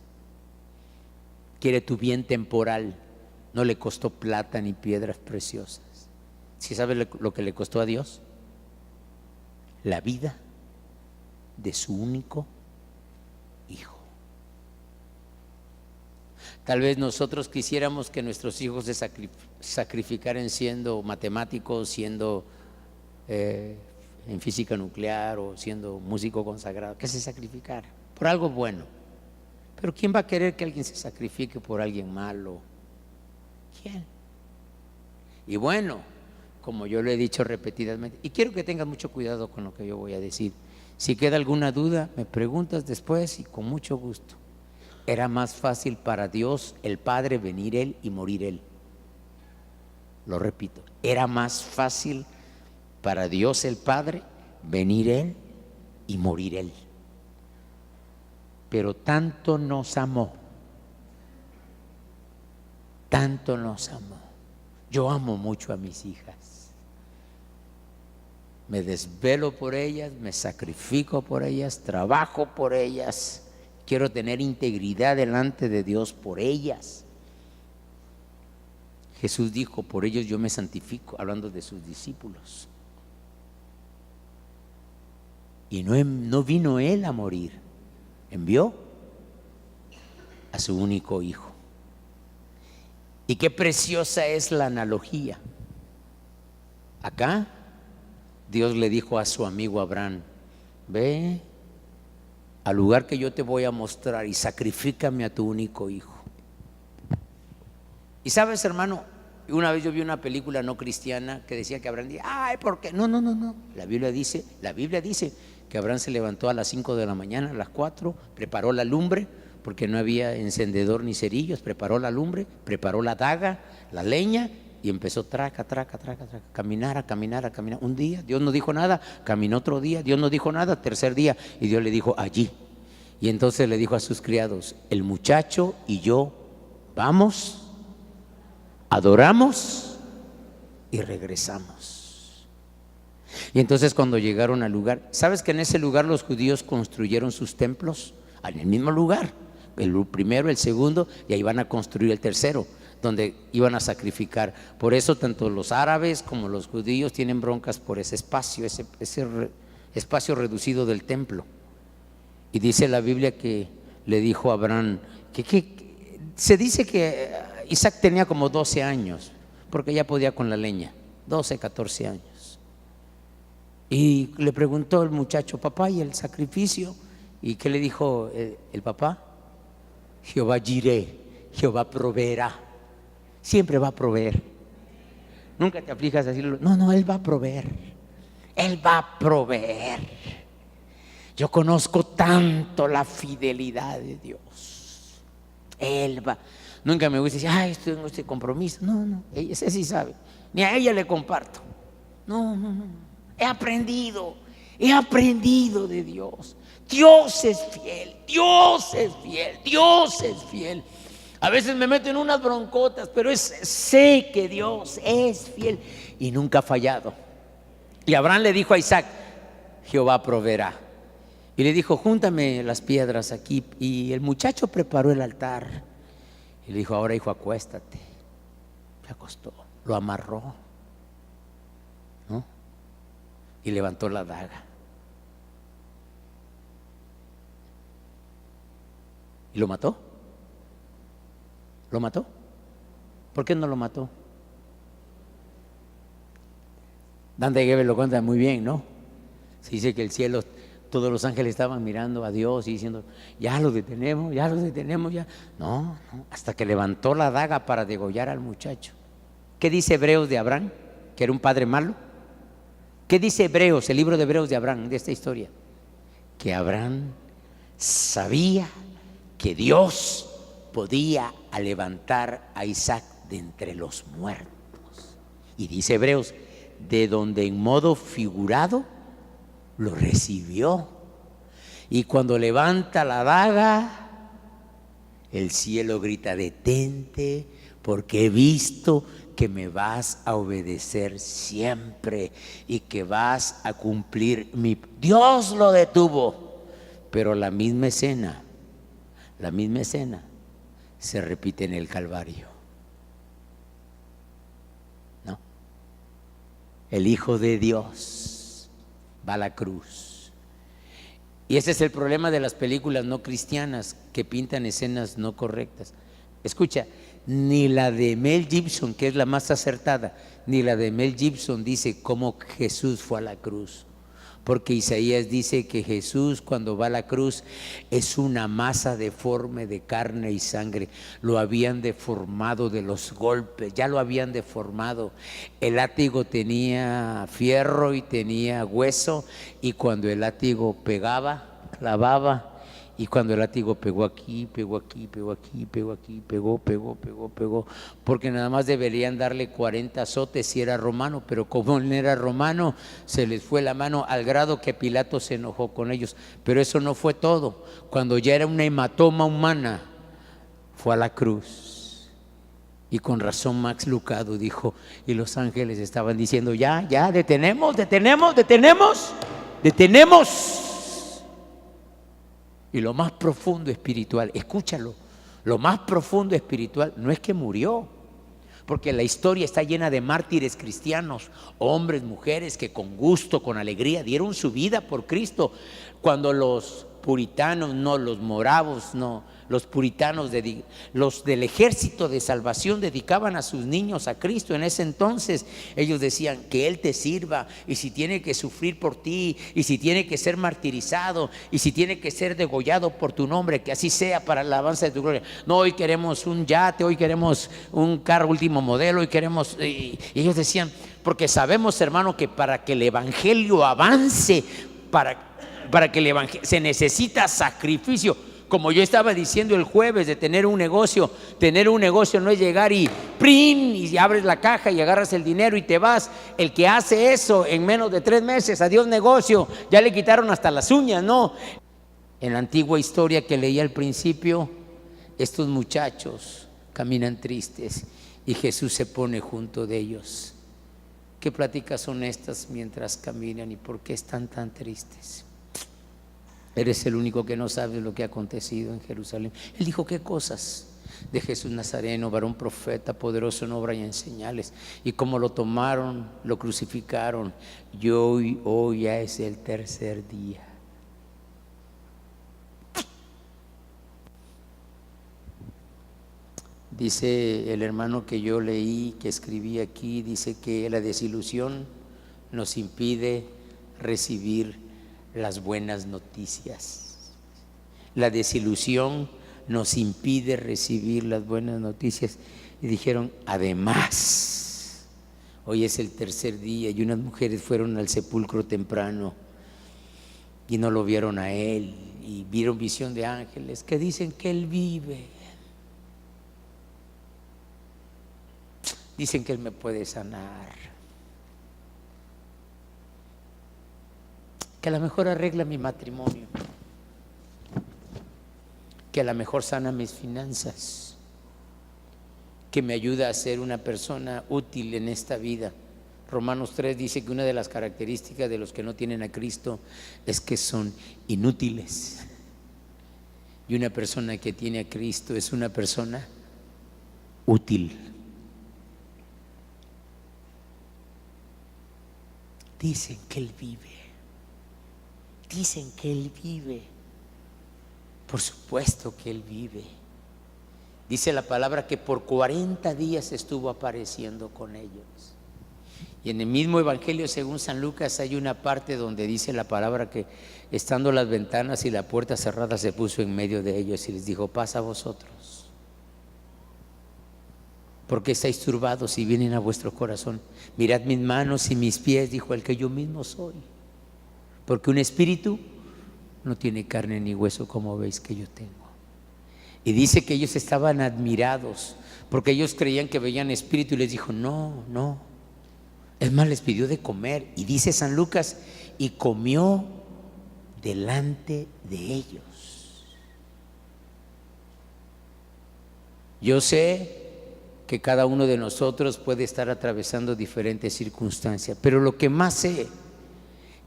Quiere tu bien temporal. No le costó plata ni piedras preciosas. ¿Sí sabes lo que le costó a Dios? La vida de su único hijo. Tal vez nosotros quisiéramos que nuestros hijos se sacrificaran siendo matemáticos, siendo en física nuclear o siendo músico consagrado, que se sacrificara por algo bueno. Pero ¿quién va a querer que alguien se sacrifique por alguien malo? ¿Quién? Y bueno, como yo lo he dicho repetidamente, y quiero que tengas mucho cuidado con lo que yo voy a decir. Si queda alguna duda, me preguntas después y con mucho gusto. Era más fácil para Dios el Padre venir Él y morir Él. Lo repito, era más fácil para Dios el Padre venir Él y morir Él. Pero tanto nos amó, tanto nos amó. Yo amo mucho a mis hijas. Me desvelo por ellas, me sacrifico por ellas, trabajo por ellas. Quiero tener integridad delante de Dios por ellas. Jesús dijo, por ellos yo me santifico, hablando de sus discípulos. Y no vino Él a morir, envió a su único hijo. Y qué preciosa es la analogía. Acá Dios le dijo a su amigo Abraham, ve al lugar que yo te voy a mostrar y sacrifícame a tu único hijo. Y sabes, hermano, una vez yo vi una película no cristiana que decía que Abraham decía, ay, ¿por qué? No. La Biblia dice que Abraham se levantó a las 5 de la mañana, a las 4, preparó la lumbre, porque no había encendedor ni cerillos, preparó la lumbre, preparó la daga, la leña, y empezó traca, caminar. Un día Dios no dijo nada, caminó otro día, Dios no dijo nada, tercer día, y Dios le dijo allí. Y entonces le dijo a sus criados, el muchacho y yo vamos, adoramos y regresamos. Y entonces cuando llegaron al lugar, ¿sabes que en ese lugar los judíos construyeron sus templos? En el mismo lugar, el primero, el segundo, y ahí van a construir el tercero, donde iban a sacrificar. Por eso tanto los árabes como los judíos tienen broncas por ese espacio, ese espacio reducido del templo. Y dice la Biblia que le dijo a Abraham, que se dice que Isaac tenía como 12 años, porque ya podía con la leña, 12, 14 años. Y le preguntó el muchacho, papá, ¿y el sacrificio? ¿Y qué le dijo el papá? Jehová Jireh, Jehová proveerá. Siempre va a proveer. Nunca te aflijas a decirlo. No, Él va a proveer. Él va a proveer. Yo conozco tanto la fidelidad de Dios. Él va. Nunca me gusta decir, ay, estoy en este compromiso. No, ese sí sabe. Ni a ella le comparto. No. He aprendido de Dios. Dios es fiel. A veces me meto en unas broncotas, pero sé que Dios es fiel y nunca ha fallado. Y Abraham le dijo a Isaac, Jehová proveerá. Y le dijo, júntame las piedras aquí. Y el muchacho preparó el altar. Y le dijo, ahora hijo, acuéstate. Se acostó, lo amarró, ¿no? Y levantó la daga. ¿Y lo mató? ¿Lo mató? ¿Por qué no lo mató? Dante Gebel lo cuenta muy bien, ¿no? Se dice que el cielo, todos los ángeles estaban mirando a Dios y diciendo, ya lo detenemos, ya. No, hasta que levantó la daga para degollar al muchacho. ¿Qué dice Hebreos de Abraham? ¿Que era un padre malo? ¿Qué dice Hebreos, el libro de Hebreos de Abraham, de esta historia? Que Abraham sabía que Dios podía levantar a Isaac de entre los muertos. Y dice Hebreos, de donde en modo figurado lo recibió. Y cuando levanta la daga, el cielo grita: detente, porque he visto que me vas a obedecer siempre y que vas a cumplir mi... Dios lo detuvo, pero la misma escena se repite en el Calvario. ¿No? El Hijo de Dios va a la cruz. Y ese es el problema de las películas no cristianas, que pintan escenas no correctas. Escucha, ni la de Mel Gibson, que es la más acertada, ni la de Mel Gibson dice cómo Jesús fue a la cruz. Porque Isaías dice que Jesús, cuando va a la cruz, es una masa deforme de carne y sangre. Lo habían deformado de los golpes, ya lo habían deformado. El látigo tenía fierro y tenía hueso, y cuando el látigo pegaba, clavaba. Y cuando el látigo pegó aquí, pegó aquí, pegó aquí, pegó aquí, pegó, porque nada más deberían darle 40 azotes si era romano, pero como él era romano, se les fue la mano al grado que Pilato se enojó con ellos. Pero eso no fue todo. Cuando ya era una hematoma humana, fue a la cruz. Y con razón Max Lucado dijo, y los ángeles estaban diciendo: ya, detenemos. Y lo más profundo espiritual, escúchalo, lo más profundo espiritual no es que murió, porque la historia está llena de mártires cristianos, hombres, mujeres que con gusto, con alegría dieron su vida por Cristo. Cuando los puritanos, no los moravos, no, los puritanos, los del ejército de salvación dedicaban a sus niños a Cristo en ese entonces, ellos decían: que Él te sirva, y si tiene que sufrir por ti, y si tiene que ser martirizado, y si tiene que ser degollado por tu nombre, que así sea para la alabanza de tu gloria. No, hoy queremos un yate, hoy queremos un carro último modelo, hoy queremos... Y ellos decían, porque sabemos, hermano, que para que el evangelio avance, para que el evangelio, se necesita sacrificio. Como yo estaba diciendo el jueves, de tener un negocio no es llegar y ¡prin! Y abres la caja y agarras el dinero y te vas. El que hace eso en menos de 3 meses, adiós negocio, ya le quitaron hasta las uñas, ¿no? En la antigua historia que leí al principio, estos muchachos caminan tristes y Jesús se pone junto de ellos. ¿Qué pláticas son estas mientras caminan y por qué están tan tristes? Eres el único que no sabe lo que ha acontecido en Jerusalén. Él dijo: ¿qué cosas? De Jesús Nazareno, varón profeta, poderoso en obra y en señales. Y como lo tomaron, lo crucificaron, y hoy ya es el 3er día. Dice el hermano que yo leí, que escribí aquí, dice que la desilusión nos impide recibir las buenas noticias. La desilusión nos impide recibir las buenas noticias. Y dijeron: además, hoy es el 3er día, y unas mujeres fueron al sepulcro temprano y no lo vieron a él, y vieron visión de ángeles que dicen que él vive. Dicen que él me puede sanar, que a lo mejor arregla mi matrimonio, que a lo mejor sana mis finanzas, que me ayuda a ser una persona útil en esta vida. Romanos 3 dice que una de las características de los que no tienen a Cristo es que son inútiles. Y una persona que tiene a Cristo es una persona útil. Dicen que Él vive. Dicen que Él vive. Por supuesto que Él vive. Dice la palabra que por 40 días estuvo apareciendo con ellos. Y en el mismo Evangelio según San Lucas hay una parte donde dice la palabra que estando las ventanas y la puerta cerrada, se puso en medio de ellos y les dijo: paz a vosotros. ¿Por qué estáis turbados y vienen a vuestro corazón? Mirad mis manos y mis pies, dijo el que yo mismo soy. Porque un espíritu no tiene carne ni hueso como veis que yo tengo. Y dice que ellos estaban admirados porque ellos creían que veían espíritu, y les dijo: no, no. Es más, les pidió de comer. Y dice San Lucas: y comió delante de ellos. Yo sé que cada uno de nosotros puede estar atravesando diferentes circunstancias, pero lo que más sé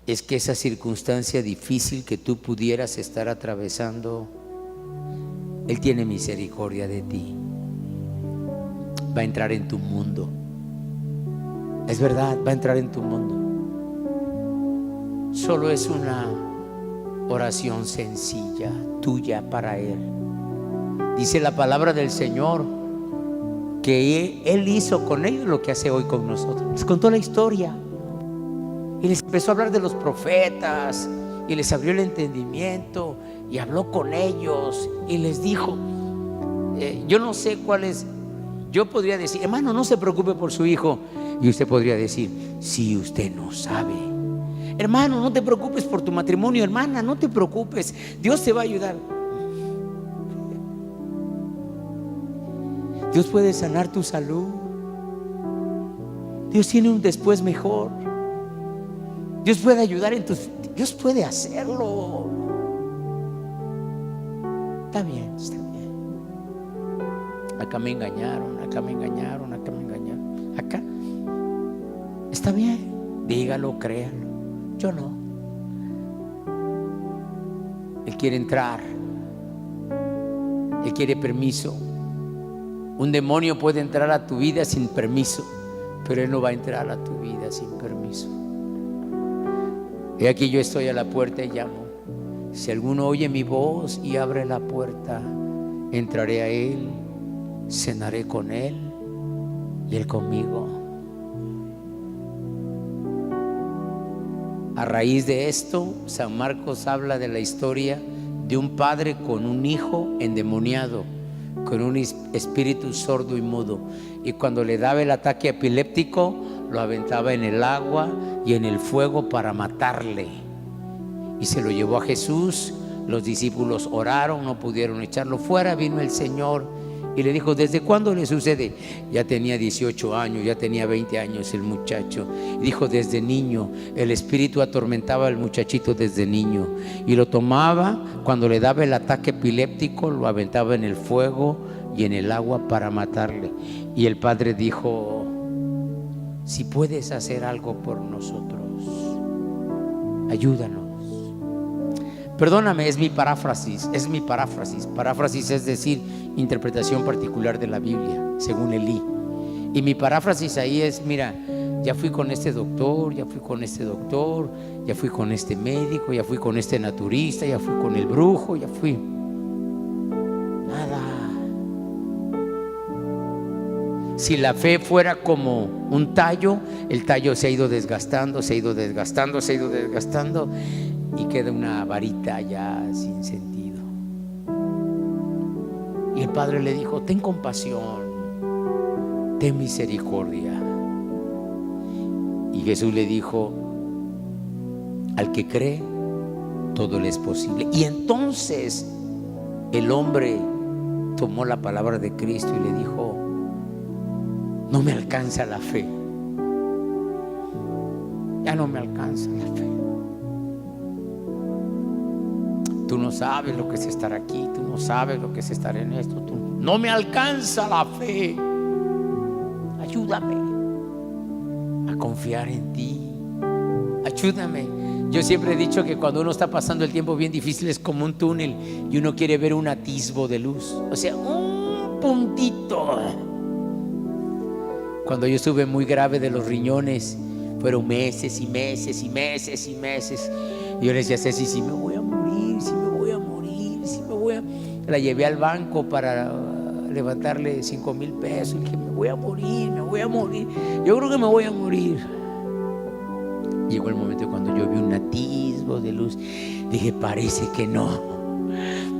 es que esa circunstancia difícil que tú pudieras estar atravesando, Él tiene misericordia de ti. Va a entrar en tu mundo. Es verdad, va a entrar en tu mundo. Solo es una oración sencilla, tuya para Él. Dice la palabra del Señor que Él hizo con ellos lo que hace hoy con nosotros. Les contó la historia y les empezó a hablar de los profetas y les abrió el entendimiento y habló con ellos y les dijo, yo no sé cuál es. Yo podría decir: hermano, no se preocupe por su hijo. Y usted podría decir: si usted no sabe. Hermano, no te preocupes por tu matrimonio. Hermana, no te preocupes, Dios te va a ayudar. Dios puede sanar tu salud. Dios tiene un después mejor. Dios puede ayudar en tus... Dios puede hacerlo. Está bien, está bien. Acá me engañaron, acá me engañaron, acá me engañaron. Acá está bien, dígalo, créalo. Yo no. Él quiere entrar. Él quiere permiso. Un demonio puede entrar a tu vida sin permiso, pero Él no va a entrar a tu vida sin permiso. Y aquí yo estoy a la puerta y llamo. Si alguno oye mi voz y abre la puerta, entraré a Él, cenaré con Él y Él conmigo. A raíz de esto, San Marcos habla de la historia de un padre con un hijo endemoniado, con un espíritu sordo y mudo, y cuando le daba el ataque epiléptico, lo aventaba en el agua y en el fuego para matarle, y se lo llevó a Jesús. Los discípulos oraron, no pudieron echarlo fuera. Vino el Señor y le dijo: ¿desde cuándo le sucede? Ya tenía 18 años, ya tenía 20 años el muchacho. Y dijo: desde niño. El espíritu atormentaba al muchachito desde niño, y lo tomaba cuando le daba el ataque epiléptico, lo aventaba en el fuego y en el agua para matarle. Y el padre dijo: si puedes hacer algo por nosotros, ayúdanos. Perdóname, es mi paráfrasis. Paráfrasis es decir, interpretación particular de la Biblia, según Elí. Y mi paráfrasis ahí es: mira, ya fui con este doctor, ya fui con este doctor, ya fui con este médico, ya fui con este naturista, ya fui con el brujo, ya fui. Nada. Si la fe fuera como un tallo, el tallo se ha ido desgastando, se ha ido desgastando, se ha ido desgastando, y queda una varita ya sin sentido. Y el padre le dijo: ten compasión, ten misericordia. Y Jesús le dijo: al que cree, todo le es posible. Y entonces el hombre tomó la palabra de Cristo y le dijo: no me alcanza la fe, ya no me alcanza la fe. Tú no sabes lo que es estar aquí, tú no sabes lo que es estar en esto, no me alcanza la fe. Ayúdame a confiar en ti, ayúdame. Yo siempre he dicho que cuando uno está pasando el tiempo bien difícil es como un túnel y uno quiere ver un atisbo de luz, o sea, un puntito. Cuando yo estuve muy grave de los riñones, fueron meses y meses y meses y meses. Y yo le decía a Ceci: si me voy a morir, si me voy a morir, si me voy a... La llevé al banco para levantarle 5,000 pesos y dije: me voy a morir, me voy a morir, yo creo que me voy a morir. Llegó el momento cuando yo vi un atisbo de luz, dije: parece que no.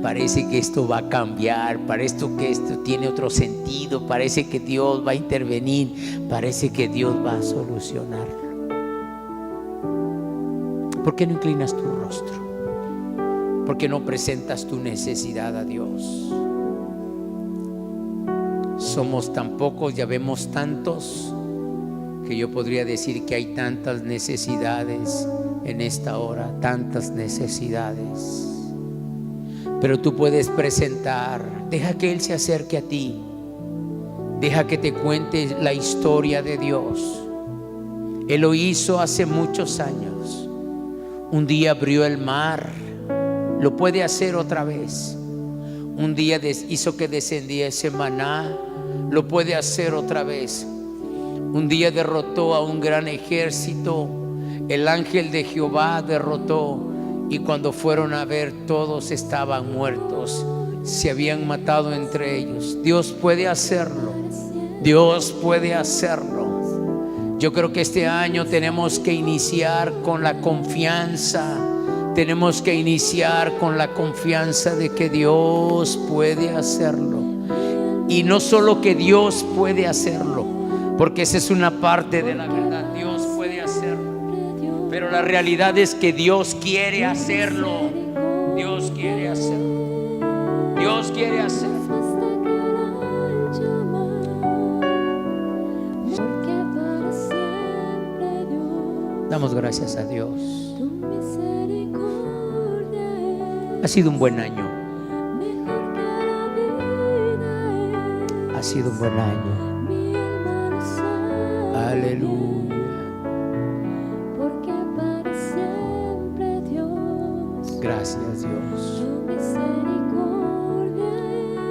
Parece que esto va a cambiar, parece que esto tiene otro sentido, parece que Dios va a intervenir, parece que Dios va a solucionarlo. ¿Por qué no inclinas tu rostro? ¿Por qué no presentas tu necesidad a Dios? Somos tan pocos, ya vemos tantos, que yo podría decir que hay tantas necesidades en esta hora, tantas necesidades. Pero tú puedes presentar, deja que Él se acerque a ti, deja que te cuente la historia de Dios. Él lo hizo hace muchos años. Un día abrió el mar, lo puede hacer otra vez. Un día hizo que descendía ese maná, lo puede hacer otra vez. Un día derrotó a un gran ejército, el ángel de Jehová derrotó, y cuando fueron a ver, todos estaban muertos, se habían matado entre ellos. Dios puede hacerlo, Dios puede hacerlo. Yo creo que este año tenemos que iniciar con la confianza, tenemos que iniciar con la confianza de que Dios puede hacerlo. Y no solo que Dios puede hacerlo, porque esa es una parte de la verdad, Dios puede hacerlo, pero la realidad es que Dios quiere hacerlo. Dios quiere hacerlo. Dios quiere hacerlo. Damos gracias a Dios. Ha sido un buen año. Ha sido un buen año. Aleluya. Porque para siempre Dios. Gracias, Dios, Tu misericordia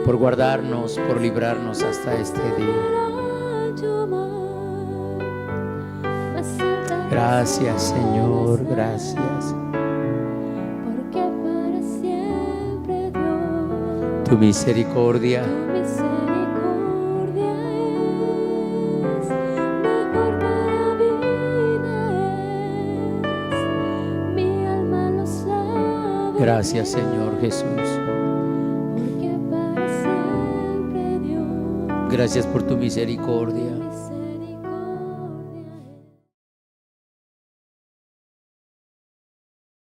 por guardarnos, por librarnos hasta este día. Gracias, Señor, gracias. Porque para siempre Dios. Tu misericordia Tu misericordia es mejor que la vida es. Mi alma lo sabe. Gracias, Señor Jesús. Porque para siempre Dios. Gracias por tu misericordia. Tu